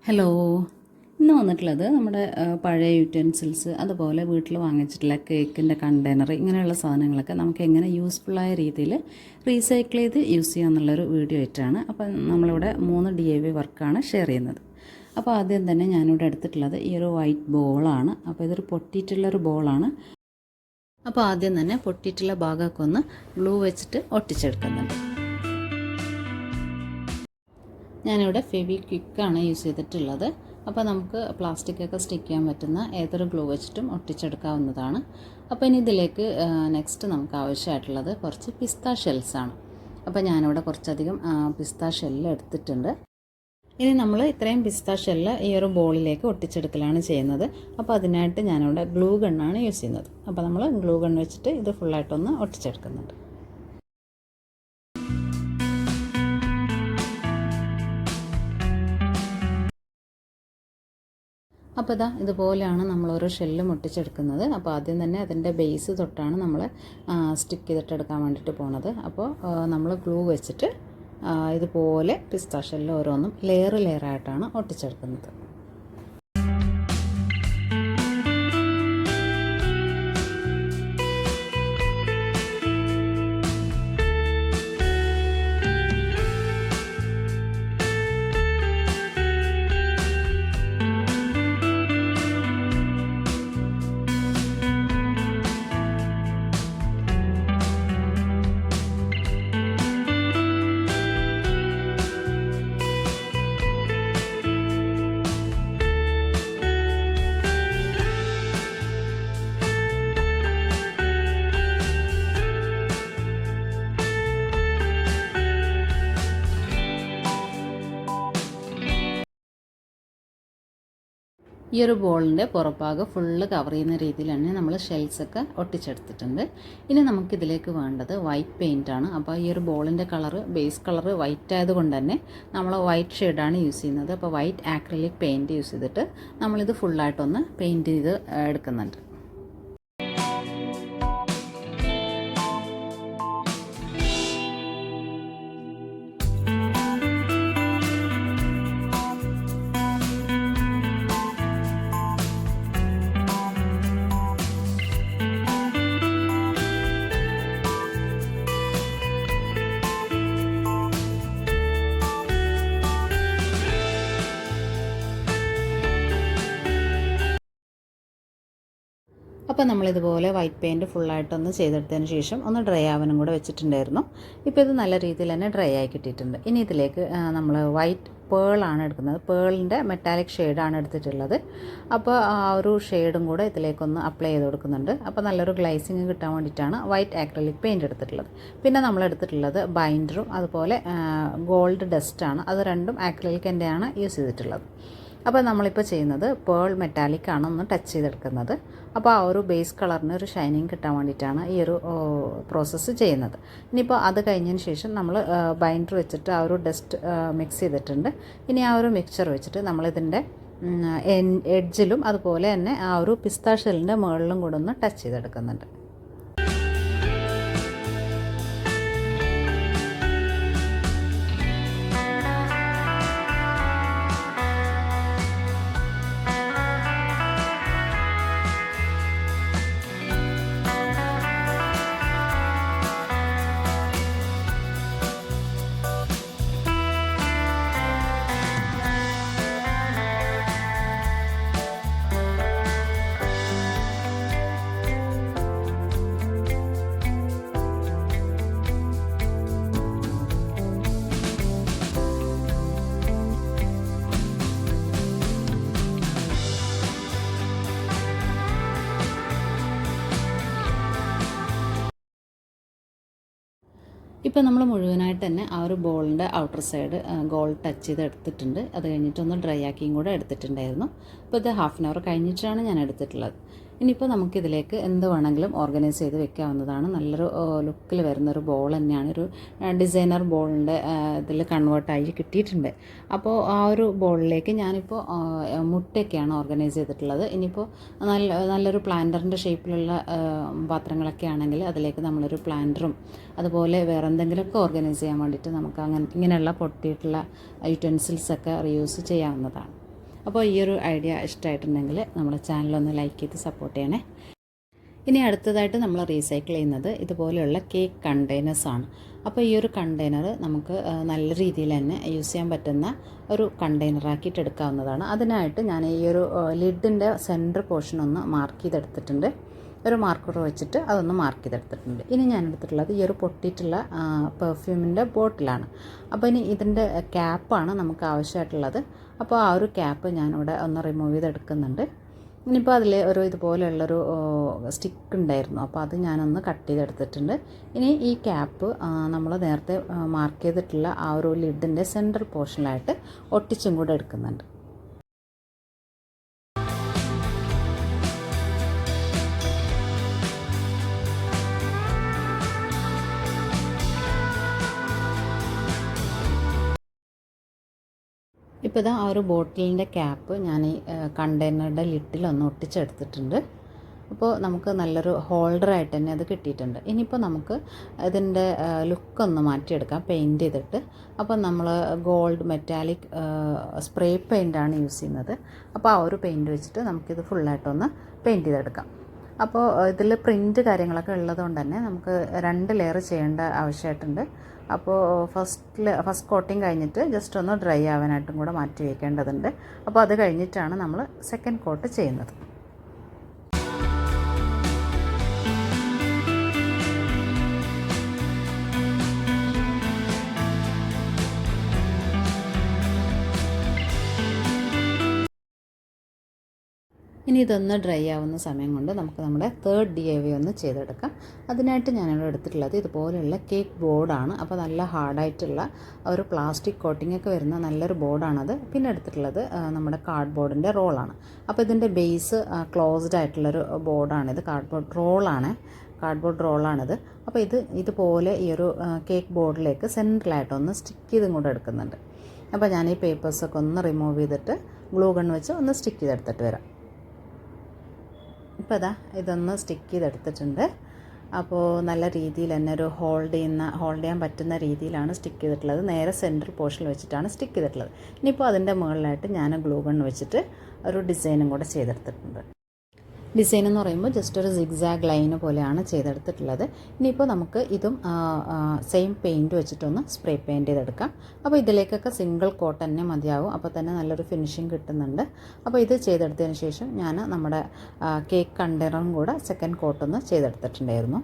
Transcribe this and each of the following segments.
Hello. ഇന്ന് വന്നിട്ടുള്ളത് നമ്മുടെ പഴയ യൂറ്റൻസിൽസ്, അതുപോലെ വീട്ടിൽ വാങ്ങിച്ചിട്ടുള്ള കേക്കിൻ്റെ കണ്ടെയ്നർ, ഇങ്ങനെയുള്ള സാധനങ്ങളൊക്കെ നമുക്ക് എങ്ങനെ യൂസ്ഫുള്ളായ രീതിയിൽ റീസൈക്കിൾ ചെയ്ത് യൂസ് ചെയ്യാമെന്നുള്ളൊരു വീഡിയോ ആയിട്ടാണ്. അപ്പം നമ്മളിവിടെ 3 DIY വർക്കാണ് ഷെയർ ചെയ്യുന്നത്. അപ്പോൾ ആദ്യം തന്നെ ഞാനിവിടെ എടുത്തിട്ടുള്ളത് ഈ ഒരു വൈറ്റ് ബോളാണ്. അപ്പോൾ ഇതൊരു പൊട്ടിയിട്ടുള്ളൊരു ബോളാണ്. അപ്പോൾ ആദ്യം തന്നെ പൊട്ടിയിട്ടുള്ള ഭാഗമൊക്കെ ഒന്ന് ഗ്ലൂ വെച്ചിട്ട് ഒട്ടിച്ചെടുക്കുന്നുണ്ട്. ഞാനിവിടെ ഫെവിക്വിക്കാണ് യൂസ് ചെയ്തിട്ടുള്ളത്. അപ്പോൾ നമുക്ക് പ്ലാസ്റ്റിക്കൊക്കെ സ്റ്റിക്ക് ചെയ്യാൻ പറ്റുന്ന ഏതൊരു ഗ്ലൂ വെച്ചിട്ടും ഒട്ടിച്ചെടുക്കാവുന്നതാണ്. അപ്പോൾ ഇനി ഇതിലേക്ക് നെക്സ്റ്റ് നമുക്ക് ആവശ്യമായിട്ടുള്ളത് കുറച്ച് പിസ്ത ഷെൽസാണ്. അപ്പോൾ ഞാനിവിടെ കുറച്ചധികം പിസ്ത ഷെല്ല് എടുത്തിട്ടുണ്ട്. ഇനി നമ്മൾ ഇത്രയും പിസ്ത ഷെല്ല് ഈ ഒരു ബോളിലേക്ക് ഒട്ടിച്ചെടുക്കലാണ് ചെയ്യുന്നത്. അപ്പോൾ അതിനായിട്ട് ഞാനിവിടെ ഗ്ലൂ ഗണ്ണാണ് യൂസ് ചെയ്യുന്നത്. അപ്പോൾ നമ്മൾ ഗ്ലൂ ഗൺ വെച്ചിട്ട് ഇത് ഫുള്ളായിട്ടൊന്ന് ഒട്ടിച്ചെടുക്കുന്നുണ്ട്. അപ്പോൾ ഇതുപോലെയാണ് നമ്മൾ ഓരോ ഷെല്ലും ഒട്ടിച്ചെടുക്കുന്നത്. അപ്പോൾ ആദ്യം തന്നെ അതിൻ്റെ ബേസ് തൊട്ടാണ് നമ്മൾ സ്റ്റിക്ക് ചെയ്തിട്ടെടുക്കാൻ വേണ്ടിയിട്ട് പോണത്. അപ്പോൾ നമ്മൾ ഗ്ലൂ വെച്ചിട്ട് ഇതുപോലെ പിസ്ത ഷെല്ല് ഓരോന്നും ലെയറായിട്ടാണ് ഒട്ടിച്ചെടുക്കുന്നത്. ഈ ഒരു ബോളിൻ്റെ പുറഭാഗം ഫുള്ള് കവർ ചെയ്യുന്ന രീതിയിലാണ് നമ്മൾ ഷെൽസൊക്കെ ഒട്ടിച്ചെടുത്തിട്ടുണ്ട്. ഇനി നമുക്കിതിലേക്ക് വേണ്ടത് വൈറ്റ് പെയിൻ്റാണ്. അപ്പോൾ ഈ ഒരു ബോളിൻ്റെ ബേസ് കളറ് വൈറ്റ് ആയതുകൊണ്ട് തന്നെ നമ്മൾ വൈറ്റ് ഷെയ്ഡാണ് യൂസ് ചെയ്യുന്നത്. അപ്പോൾ വൈറ്റ് ആക്രിലിക് പെയിൻറ്റ് യൂസ് ചെയ്തിട്ട് നമ്മളിത് ഫുള്ളായിട്ടൊന്ന് പെയിൻറ്റ് ചെയ്ത് എടുക്കുന്നുണ്ട്. അപ്പോൾ നമ്മളിതുപോലെ വൈറ്റ് പെയിൻറ്റ് ഫുള്ളായിട്ടൊന്ന് ചെയ്തെടുത്തതിന് ശേഷം ഒന്ന് ഡ്രൈ ആവാനും കൂടെ വെച്ചിട്ടുണ്ടായിരുന്നു. ഇപ്പോൾ ഇത് നല്ല രീതിയിൽ തന്നെ ഡ്രൈ ആയി കിട്ടിയിട്ടുണ്ട്. ഇനി ഇതിലേക്ക് നമ്മൾ വൈറ്റ് പേളാണ് എടുക്കുന്നത്. പേളിൻ്റെ മെറ്റാലിക് ഷെയ്ഡാണ് എടുത്തിട്ടുള്ളത്. അപ്പോൾ ആ ഒരു ഷെയ്ഡും കൂടെ ഇതിലേക്കൊന്ന് അപ്ലൈ ചെയ്ത് കൊടുക്കുന്നുണ്ട്. അപ്പോൾ നല്ലൊരു ഗ്ലൈസിങ് കിട്ടാൻ വേണ്ടിയിട്ടാണ് വൈറ്റ് ആക്രിലിക് പെയിൻറ്റ് എടുത്തിട്ടുള്ളത്. പിന്നെ നമ്മൾ എടുത്തിട്ടുള്ളത് ബൈൻഡറും അതുപോലെ ഗോൾഡ് ഡസ്റ്റാണ്. അത് രണ്ടും ആക്രിലിക്കിൻ്റെയാണ് യൂസ് ചെയ്തിട്ടുള്ളത്. അപ്പോൾ നമ്മളിപ്പോൾ ചെയ്യുന്നത് പേൾ മെറ്റാലിക് ആണ് ഒന്ന് ടച്ച് ചെയ്തെടുക്കുന്നത്. അപ്പോൾ ആ ഒരു ബേസ് കളറിന് ഒരു ഷൈനിങ് കിട്ടാൻ വേണ്ടിയിട്ടാണ് ഈ ഒരു പ്രോസസ്സ് ചെയ്യുന്നത്. ഇനിയിപ്പോൾ അത് കഴിഞ്ഞതിന് ശേഷം നമ്മൾ ബൈൻഡർ വെച്ചിട്ട് ആ ഒരു ഡസ്റ്റ് മിക്സ് ചെയ്തിട്ടുണ്ട്. ഇനി ആ ഒരു മിക്സ്ചർ വെച്ചിട്ട് നമ്മളിതിൻ്റെ എഡ്ജിലും അതുപോലെ തന്നെ ആ ഒരു പിസ്ത ഷെല്ലിൻ്റെ മുകളിലും കൂടെ ഒന്ന് ടച്ച് ചെയ്തെടുക്കുന്നുണ്ട്. ഇപ്പോൾ നമ്മൾ മുഴുവനായിട്ട് തന്നെ ആ ഒരു ബോളിൻ്റെ ഔട്ടർ സൈഡ് ഗോൾഡ് ടച്ച് ചെയ്ത് എടുത്തിട്ടുണ്ട്. അത് കഴിഞ്ഞിട്ടൊന്ന് ഡ്രൈ ആക്കിയും കൂടെ എടുത്തിട്ടുണ്ടായിരുന്നു. അപ്പോൾ ഇത് ഹാഫ് ആൻ അവർ കഴിഞ്ഞിട്ടാണ് ഞാൻ എടുത്തിട്ടുള്ളത്. ഇനിയിപ്പോൾ നമുക്കിതിലേക്ക് എന്ത് വേണമെങ്കിലും ഓർഗനൈസ് ചെയ്ത് വെക്കാവുന്നതാണ്. നല്ലൊരു ലുക്കിൽ വരുന്നൊരു ബോൾ തന്നെയാണ്. ഒരു ഡിസൈനർ ബോളിൻ്റെ ഇതിൽ കൺവേർട്ടായി കിട്ടിയിട്ടുണ്ട്. അപ്പോൾ ആ ഒരു ബോളിലേക്ക് ഞാനിപ്പോൾ മുട്ടയൊക്കെയാണ് ഓർഗനൈസ് ചെയ്തിട്ടുള്ളത്. ഇനിയിപ്പോൾ നല്ലൊരു പ്ലാന്ററിൻ്റെ ഷേപ്പിലുള്ള പാത്രങ്ങളൊക്കെ ആണെങ്കിൽ അതിലേക്ക് നമ്മളൊരു പ്ലാന്ററും അതുപോലെ വേറെ എന്തെങ്കിലുമൊക്കെ ഓർഗനൈസ് ചെയ്യാൻ വേണ്ടിയിട്ട് നമുക്ക് ഇങ്ങനെയുള്ള പൊട്ടിയിട്ടുള്ള യൂറ്റൻസിൽസൊക്കെ റീയൂസ് ചെയ്യാവുന്നതാണ്. അപ്പോൾ ഈ ഒരു ഐഡിയ ഇഷ്ടമായിട്ടുണ്ടെങ്കിൽ നമ്മുടെ ചാനലൊന്ന് ലൈക്ക് ചെയ്ത് സപ്പോർട്ട് ചെയ്യണേ. ഇനി അടുത്തതായിട്ട് നമ്മൾ റീസൈക്കിൾ ചെയ്യുന്നത് ഇതുപോലെയുള്ള കേക്ക് കണ്ടെയ്നേഴ്സാണ്. അപ്പോൾ ഈ ഒരു കണ്ടെയ്നർ നമുക്ക് നല്ല രീതിയിൽ തന്നെ യൂസ് ചെയ്യാൻ പറ്റുന്ന ഒരു കണ്ടെയ്നറാക്കിയിട്ട് എടുക്കാവുന്നതാണ്. അതിനായിട്ട് ഞാൻ ഈ ഒരു ലിഡിൻ്റെ സെൻറ്റർ പോർഷൻ ഒന്ന് മാർക്ക് ചെയ്തെടുത്തിട്ടുണ്ട്. ഒരു മാർക്കർ വെച്ചിട്ട് അതൊന്ന് മാർക്ക് ചെയ്തെടുത്തിട്ടുണ്ട്. ഇനി ഞാൻ എടുത്തിട്ടുള്ളത് ഈ ഒരു പൊട്ടിയിട്ടുള്ള പെർഫ്യൂമിൻ്റെ ബോട്ടിലാണ്. അപ്പോൾ ഇനി ഇതിൻ്റെ ക്യാപ്പാണ് നമുക്ക് ആവശ്യമായിട്ടുള്ളത്. അപ്പോൾ ആ ഒരു ക്യാപ്പ് ഞാനിവിടെ ഒന്ന് റിമൂവ് ചെയ്തെടുക്കുന്നുണ്ട്. ഇനിയിപ്പോൾ അതിൽ ഒരു ഇതുപോലെയുള്ളൊരു സ്റ്റിക്ക് ഉണ്ടായിരുന്നു, അപ്പോൾ അത് ഞാനൊന്ന് കട്ട് ചെയ്തെടുത്തിട്ടുണ്ട്. ഇനി ഈ ക്യാപ്പ് നമ്മൾ നേരത്തെ മാർക്ക് ചെയ്തിട്ടുള്ള ആ ഒരു ലിഡിൻ്റെ സെൻട്രൽ പോർഷനിലായിട്ട് ഒട്ടിച്ചും കൂടെ എടുക്കുന്നുണ്ട്. ഇപ്പോൾ ഇതാ ആ ഒരു ബോട്ടിലിൻ്റെ ക്യാപ്പ് ഞാൻ ഈ കണ്ടെയ്നറുടെ ലിഡിലൊന്ന് ഒട്ടിച്ചെടുത്തിട്ടുണ്ട്. അപ്പോൾ നമുക്ക് നല്ലൊരു ഹോൾഡറായിട്ട് തന്നെ അത് കിട്ടിയിട്ടുണ്ട്. ഇനിയിപ്പോൾ നമുക്ക് ഇതിൻ്റെ ലുക്കൊന്ന് മാറ്റിയെടുക്കാം പെയിൻറ്റ് ചെയ്തിട്ട്. അപ്പോൾ നമ്മൾ ഗോൾഡ് മെറ്റാലിക് സ്പ്രേ പെയിൻ്റാണ് യൂസ് ചെയ്യുന്നത്. അപ്പോൾ ആ ഒരു പെയിൻറ്റ് വെച്ചിട്ട് നമുക്കിത് ഫുള്ളായിട്ടൊന്ന് പെയിൻറ്റ് ചെയ്തെടുക്കാം. അപ്പോൾ ഇതിൽ പ്രിൻറ്റ് കാര്യങ്ങളൊക്കെ ഉള്ളതുകൊണ്ട് തന്നെ നമുക്ക് 2 ലെയർ ചെയ്യേണ്ട ആവശ്യമായിട്ടുണ്ട്. അപ്പോൾ ഫസ്റ്റ് കോട്ടിങ് കഴിഞ്ഞിട്ട് ജസ്റ്റ് ഒന്ന് ഡ്രൈ ആവാനായിട്ടും കൂടെ മാറ്റി വയ്ക്കേണ്ടതുണ്ട്. അപ്പോൾ അത് കഴിഞ്ഞിട്ടാണ് നമ്മൾ സെക്കൻഡ് കോട്ട് ചെയ്യുന്നത്. ഇനി ഇതൊന്ന് ഡ്രൈ ആവുന്ന സമയം കൊണ്ട് നമുക്ക് നമ്മുടെ തേർഡ് DIY ഒന്ന് ചെയ്തെടുക്കാം. അതിനായിട്ട് ഞാനിവിടെ എടുത്തിട്ടുള്ളത് ഇതുപോലെയുള്ള കേക്ക് ബോർഡാണ്. അപ്പോൾ നല്ല ഹാർഡായിട്ടുള്ള ഒരു പ്ലാസ്റ്റിക് കോട്ടിംഗ് ഒക്കെ വരുന്ന നല്ലൊരു ബോർഡാണത്. പിന്നെ എടുത്തിട്ടുള്ളത് നമ്മുടെ കാർഡ് ബോർഡിൻ്റെ റോളാണ്. അപ്പോൾ ഇതിൻ്റെ ബേസ് ക്ലോസ്ഡ് ആയിട്ടുള്ളൊരു ബോർഡാണിത്. കാർഡ്ബോർഡ് റോളാണിത്. അപ്പോൾ ഇതുപോലെ ഈ ഒരു കേക്ക് ബോർഡിലേക്ക് സെൻട്രലായിട്ടൊന്ന് സ്റ്റിക്ക് ചെയ്തും കൂടെ എടുക്കുന്നുണ്ട്. അപ്പോൾ ഞാൻ ഈ പേപ്പേഴ്സൊക്കെ ഒന്ന് റിമൂവ് ചെയ്തിട്ട് ഗ്ലൂ ഗൺ വെച്ച് ഒന്ന് സ്റ്റിക്ക് ചെയ്തെടുത്തിട്ട് വരാം. ഇപ്പോൾ ഇതൊന്ന് സ്റ്റിക്ക് ചെയ്തെടുത്തിട്ടുണ്ട്. അപ്പോൾ നല്ല രീതിയിൽ തന്നെ ഒരു ഹോൾഡ് ചെയ്യാൻ പറ്റുന്ന രീതിയിലാണ് സ്റ്റിക്ക് ചെയ്തിട്ടുള്ളത്. നേരെ സെൻട്രൽ പോർഷനിൽ വെച്ചിട്ടാണ് സ്റ്റിക്ക് ചെയ്തിട്ടുള്ളത്. ഇനിയിപ്പോൾ അതിൻ്റെ മുകളിലായിട്ട് ഞാൻ ഗ്ലൂ ഗൺ വെച്ചിട്ട് ഒരു ഡിസൈനും കൂടെ ചെയ്തെടുത്തിട്ടുണ്ട്. ഡിസൈൻ എന്ന് പറയുമ്പോൾ ജസ്റ്റ് ഒരു സിഗ്സാഗ് ലൈന് പോലെയാണ് ചെയ്തെടുത്തിട്ടുള്ളത്. ഇനിയിപ്പോൾ നമുക്ക് ഇതും സെയിം പെയിൻറ്റ് വെച്ചിട്ടൊന്ന് സ്പ്രേ പെയിൻറ്റ് ചെയ്തെടുക്കാം. അപ്പോൾ ഇതിലേക്കൊക്കെ സിംഗിൾ കോട്ട് തന്നെ മതിയാവും. അപ്പോൾ തന്നെ നല്ലൊരു ഫിനിഷിങ് കിട്ടുന്നുണ്ട്. അപ്പോൾ ഇത് ചെയ്തെടുത്തതിന് ശേഷം ഞാൻ നമ്മുടെ കേക്ക് കണ്ടെയ്നറും കൂടെ സെക്കൻഡ് കോട്ടൊന്ന് ചെയ്തെടുത്തിട്ടുണ്ടായിരുന്നു.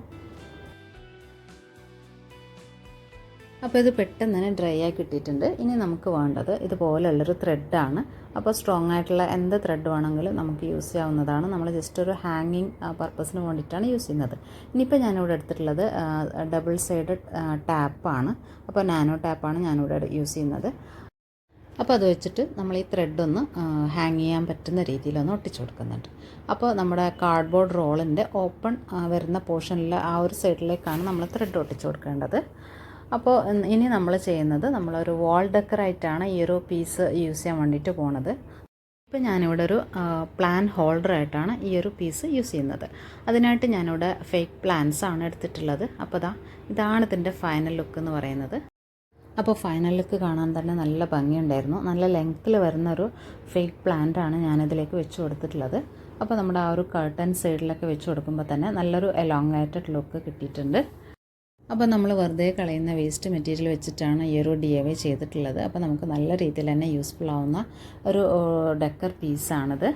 അപ്പോൾ ഇത് പെട്ടെന്ന് തന്നെ ഡ്രൈ ആയി കിട്ടിയിട്ടുണ്ട്. ഇനി നമുക്ക് വേണ്ടത് ഇതുപോലുള്ളൊരു ത്രെഡാണ്. അപ്പോൾ സ്ട്രോങ് ആയിട്ടുള്ള എന്ത് ത്രെഡ് വേണമെങ്കിലും നമുക്ക് യൂസ് ചെയ്യാവുന്നതാണ്. നമ്മൾ ജസ്റ്റ് ഒരു ഹാങ്ങിങ് പർപ്പസിന് വേണ്ടിയിട്ടാണ് യൂസ് ചെയ്യുന്നത്. ഇനിയിപ്പോൾ ഞാനിവിടെ എടുത്തിട്ടുള്ളത് ഡബിൾ സൈഡ് ടാപ്പാണ്. അപ്പോൾ നാനോ ടാപ്പാണ് ഞാനിവിടെ യൂസ് ചെയ്യുന്നത്. അപ്പോൾ അത് വെച്ചിട്ട് നമ്മൾ ഈ ത്രെഡൊന്ന് ഹാങ് ചെയ്യാൻ പറ്റുന്ന രീതിയിലൊന്ന് ഒട്ടിച്ചു കൊടുക്കുന്നുണ്ട്. അപ്പോൾ നമ്മുടെ കാർഡ്ബോർഡ് റോളിൻ്റെ ഓപ്പൺ വരുന്ന പോർഷനിൽ ആ ഒരു സൈഡിലേക്കാണ് നമ്മൾ ത്രെഡ് ഒട്ടിച്ചു കൊടുക്കേണ്ടത്. അപ്പോൾ ഇനി നമ്മൾ ചെയ്യുന്നത് നമ്മളൊരു വാൾ ഡെക്കറായിട്ടാണ് ഈ ഒരു പീസ് യൂസ് ചെയ്യാൻ വേണ്ടിയിട്ട് പോണത്. ഇപ്പോൾ ഞാനിവിടെ ഒരു പ്ലാൻ ഹോൾഡറായിട്ടാണ് ഈ ഒരു പീസ് യൂസ് ചെയ്യുന്നത്. അതിനായിട്ട് ഞാനിവിടെ ഫേക്ക് പ്ലാന്റ്സ് ആണ് എടുത്തിട്ടുള്ളത്. അപ്പോൾ ഇതാണ് ഇതിൻ്റെ ഫൈനൽ ലുക്ക് എന്ന് പറയുന്നത്. അപ്പോൾ ഫൈനൽ ലുക്ക് കാണാൻ തന്നെ നല്ല ഭംഗിയുണ്ടായിരുന്നു. നല്ല ലെങ്ത്തിൽ വരുന്നൊരു ഫേക്ക് പ്ലാന്റാണ് ഞാനിതിലേക്ക് വെച്ച് കൊടുത്തിട്ടുള്ളത്. അപ്പോൾ നമ്മുടെ ആ ഒരു കർട്ടൻ സൈഡിലൊക്കെ വെച്ച് കൊടുക്കുമ്പോൾ തന്നെ നല്ലൊരു എലോങ്ങേറ്റഡ് ലുക്ക് കിട്ടിയിട്ടുണ്ട്. അപ്പോൾ നമ്മൾ വെറുതെ കളയുന്ന വേസ്റ്റ് മെറ്റീരിയൽ വെച്ചിട്ടാണ് ഈ ഒരു DIY ചെയ്തിട്ടുള്ളത്. അപ്പോൾ നമുക്ക് നല്ല രീതിയിൽ തന്നെ യൂസ്ഫുൾ ആവുന്ന ഒരു ഡെക്കർ പീസാണിത്.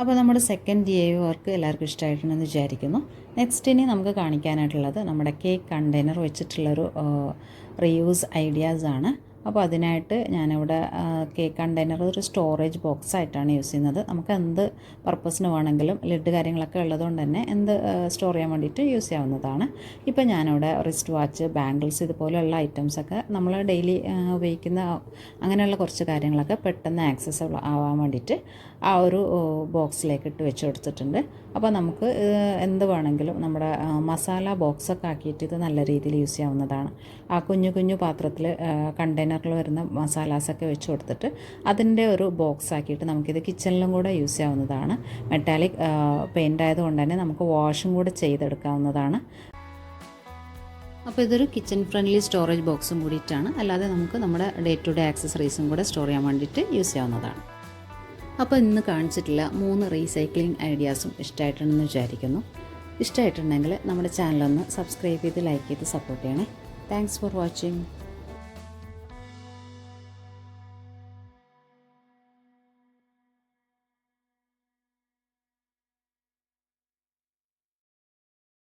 അപ്പോൾ നമ്മുടെ സെക്കൻഡ് DIY വർക്ക് എല്ലാവർക്കും ഇഷ്ടമായിട്ടുണ്ടെന്ന് വിചാരിക്കുന്നു. നെക്സ്റ്റ് ഇനി നമുക്ക് കാണിക്കാനായിട്ടുള്ളത് നമ്മുടെ കേക്ക് കണ്ടെയ്നർ വെച്ചിട്ടുള്ളൊരു റീയൂസ് ഐഡിയാസാണ്. അപ്പോൾ അതിനായിട്ട് ഞാനിവിടെ കേക്ക് കണ്ടെയ്നർ ഒരു സ്റ്റോറേജ് ബോക്സ് ആയിട്ടാണ് യൂസ് ചെയ്യുന്നത്. നമുക്ക് എന്ത് പർപ്പസിന് വേണമെങ്കിലും ലിഡ് കാര്യങ്ങളൊക്കെ ഉള്ളതുകൊണ്ട് തന്നെ എന്ത് സ്റ്റോർ ചെയ്യാൻ വേണ്ടിയിട്ട് യൂസ് ചെയ്യാവുന്നതാണ്. ഇപ്പോൾ ഞാനിവിടെ റിസ്റ്റ് വാച്ച്, ബാംഗിൾസ് ഇതുപോലെയുള്ള ഐറ്റംസൊക്കെ നമ്മൾ ഡെയിലി ഉപയോഗിക്കുന്ന അങ്ങനെയുള്ള കുറച്ച് കാര്യങ്ങളൊക്കെ പെട്ടെന്ന് ആക്സസിബിൾ ആവാൻ വേണ്ടിയിട്ട് ആ ഒരു ബോക്സിലേക്ക് ഇട്ട് വെച്ച് കൊടുത്തിട്ടുണ്ട്. അപ്പോൾ നമുക്ക് എന്ത് വേണമെങ്കിലും നമ്മുടെ മസാല ബോക്സൊക്കെ ആക്കിയിട്ട് ഇത് നല്ല രീതിയിൽ യൂസ് ചെയ്യാവുന്നതാണ്. ആ കുഞ്ഞു കുഞ്ഞു പാത്രത്തിൽ കണ്ടെയ്നർ കണ്ടെയ്നറിൽ വരുന്ന മസാലാസൊക്കെ വെച്ച് കൊടുത്തിട്ട് അതിൻ്റെ ഒരു ബോക്സ് ആക്കിയിട്ട് നമുക്കിത് കിച്ചണിലും കൂടെ യൂസ് ചെയ്യാവുന്നതാണ്. മെറ്റാലിക് പെയിൻ്റ് ആയതുകൊണ്ട് തന്നെ നമുക്ക് വാഷും കൂടെ ചെയ്തെടുക്കാവുന്നതാണ്. അപ്പോൾ ഇതൊരു കിച്ചൺ ഫ്രണ്ട്ലി സ്റ്റോറേജ് ബോക്സും കൂടിയിട്ടാണ്. അല്ലാതെ നമുക്ക് നമ്മുടെ ഡേ ടു ഡേ ആക്സസറീസും കൂടെ സ്റ്റോർ ചെയ്യാൻ വേണ്ടിയിട്ട് യൂസ് ചെയ്യാവുന്നതാണ്. അപ്പോൾ ഇന്ന് കാണിച്ചിട്ടുള്ള 3 റീസൈക്ലിംഗ് ഐഡിയാസും ഇഷ്ടമായിട്ടുണ്ടെന്ന് വിചാരിക്കുന്നു. ഇഷ്ടമായിട്ടുണ്ടെങ്കിൽ നമ്മുടെ ചാനലൊന്ന് സബ്സ്ക്രൈബ് ചെയ്ത് ലൈക്ക് ചെയ്ത് സപ്പോർട്ട് ചെയ്യണേ. Thanks for watching.